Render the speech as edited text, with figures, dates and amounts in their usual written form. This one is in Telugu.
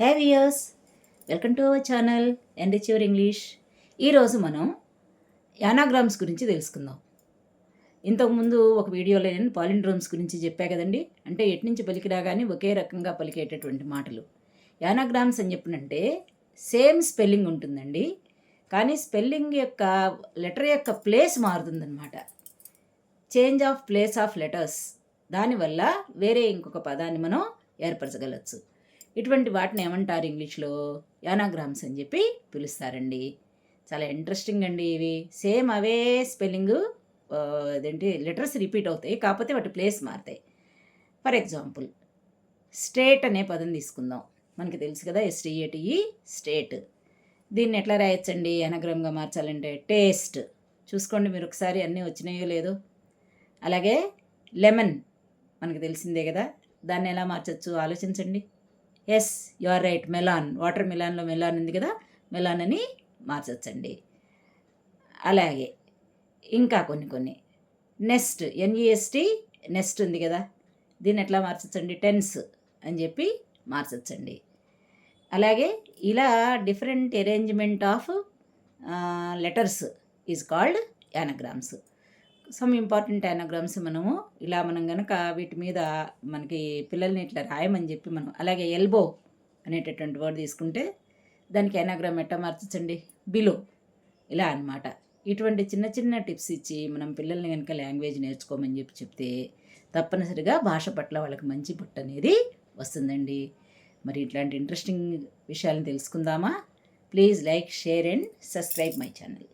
Hey weirs, welcome to our channel enrich your English. ఈరోజు మనం యానాగ్రామ్స్ గురించి తెలుసుకుందాం. ఇంతకుముందు ఒక వీడియోలో నేను పాలిండ్రోమ్స్ గురించి చెప్పా కదండి. అంటే ఎటు నుంచి పలికినా కానీ ఒకే రకంగా పలికేటటువంటి మాటలు. యానాగ్రామ్స్ అని చెప్పినంటే సేమ్ స్పెల్లింగ్ ఉంటుందండి, కానీ స్పెల్లింగ్ యొక్క లెటర్ యొక్క ప్లేస్ మారుతుందన్నమాట. Change of place of letters, దానివల్ల వేరే ఇంకొక పదాన్ని మనం ఏర్పరచగలచ్చు. ఇటువంటి వాటిని ఏమంటారు ఇంగ్లీష్లో? యానాగ్రామ్స్ అని చెప్పి పిలుస్తారండి. చాలా ఇంట్రెస్టింగ్ అండి ఇవి. సేమ్ అవే స్పెల్లింగ్ అదేంటి లెటర్స్ రిపీట్ అవుతాయి, కాకపోతే వాటి ప్లేస్ మారుతాయి. ఫర్ ఎగ్జాంపుల్, స్టేట్ అనే పదం తీసుకుందాం. మనకి తెలుసు కదా, STATE, స్టేట్. దీన్ని ఎట్లా రాయొచ్చండి యానాగ్రామ్గా మార్చాలంటే? టేస్ట్. చూసుకోండి మీరు ఒకసారి, అన్నీ వచ్చినాయో లేదో. అలాగే లెమన్, మనకు తెలిసిందే కదా, దాన్ని ఎలా మార్చచ్చు ఆలోచించండి. Yes, you are right, melon. Water మెలాన్లో మెలాన్ ఉంది కదా, మెలాన్ అని మార్చచ్చండి. అలాగే ఇంకా కొన్ని నెస్ట్, NEST, నెస్ట్ ఉంది కదా, దీన్ని ఎట్లా మార్చచ్చండి? టెన్స్ అని చెప్పి మార్చచ్చండి. అలాగే ఇలా different arrangement of letters is called anagrams. Some important anagrams మనం కనుక వీటి మీద మనకి పిల్లల్ని ఇట్లా రాయమని చెప్పి మనం, అలాగే ఎల్బో అనేటటువంటి వర్డ్ తీసుకుంటే దానికి యానాగ్రామ్ ఎట్లా మార్చచ్చండి? బిలో. ఇలా అన్నమాట. ఇటువంటి చిన్న చిన్న టిప్స్ ఇచ్చి మనం పిల్లల్ని కనుక లాంగ్వేజ్ నేర్చుకోమని చెప్తే తప్పనిసరిగా భాష పట్ల వాళ్ళకి మంచి పట్టు అనేది వస్తుందండి. మరి ఇట్లాంటి ఇంట్రెస్టింగ్ విషయాలను తెలుసుకుందామా? Please like, share and subscribe my channel.